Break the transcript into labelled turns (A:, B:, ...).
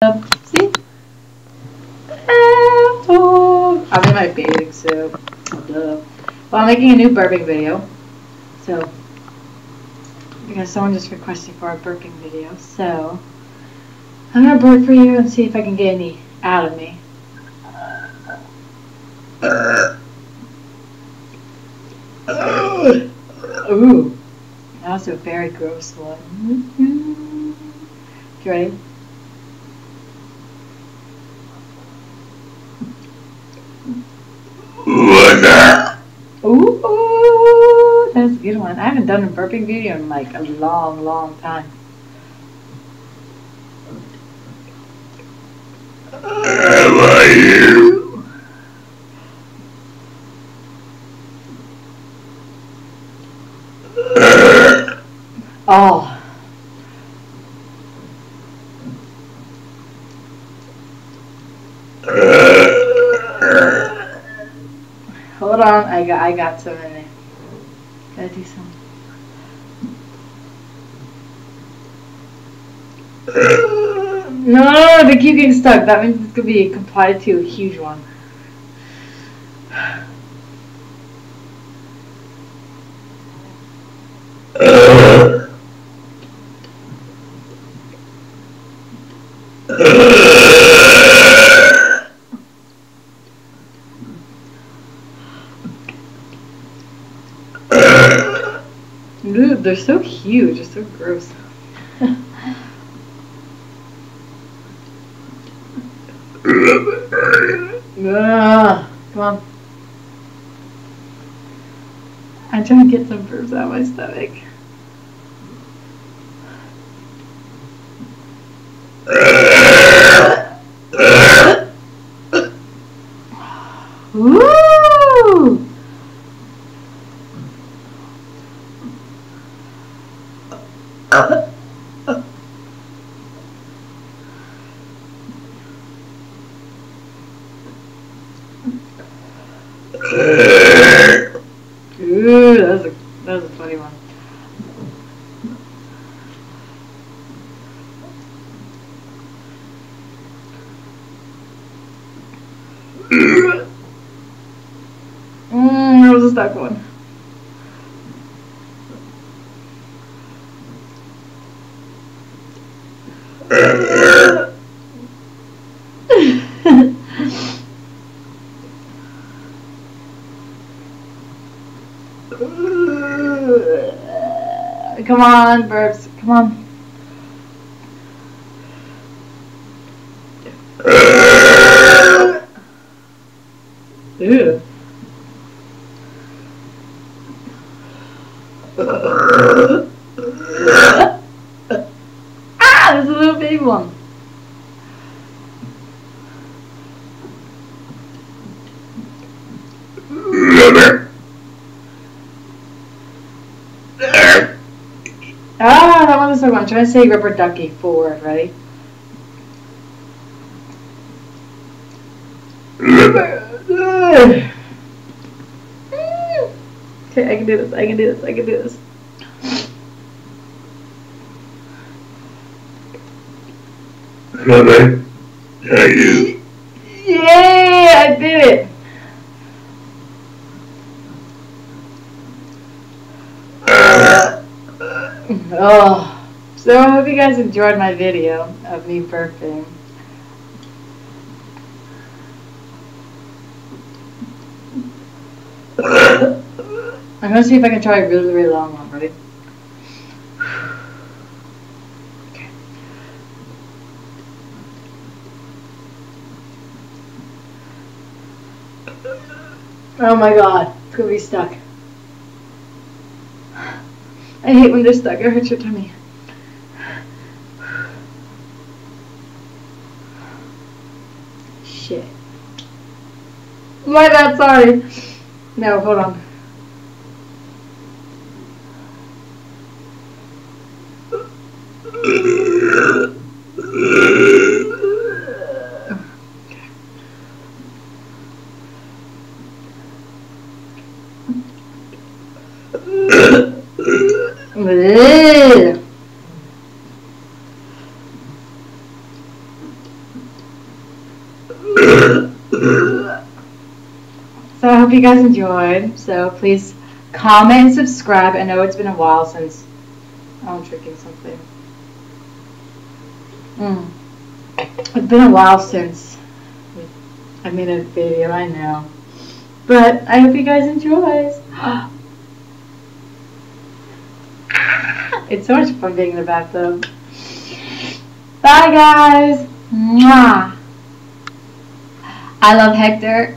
A: See? I'm in my bathing suit. Duh. Well, I'm making a new burping video. So, because someone just requested for a burping video. So, I'm going to burp for you and see if I can get any out of me. Ooh. That was a very gross one. You ready? Ooh, that's a good one. I haven't done a burping video in like a long, long time.
B: How are you?
A: Oh. Hold on, I got some in there. Gotta do some. No, they keep getting stuck. That means it's gonna be complied to a huge one. Dude, they're so huge. They're so gross. Come on. I'm trying to get some burps out of my stomach. Woo! Ooh, that was a funny one. That was a stuck one. Come on, burps. Come on. Ew. Ah, there's a little baby one. Ah, that one was so much. I'm trying to say rubber ducky forward. Ready? Okay, I can do this. I can do this. I can do this.
B: Mother, are you?
A: Yay! I did it. Oh, so I hope you guys enjoyed my video of me burping. I'm gonna see if I can try a really, really long one. Ready? Okay. Oh my god, it's gonna be stuck. I hate when they're stuck. It hurts your tummy. Shit. My bad, sorry. No, hold on. So I hope you guys enjoyed. So please comment and subscribe. I know it's been a while since I'm drinking something. It's been a while since I made a video, I know. But I hope you guys enjoy. It's so much fun being in the bathtub. Bye guys. Mwah. I love Hector.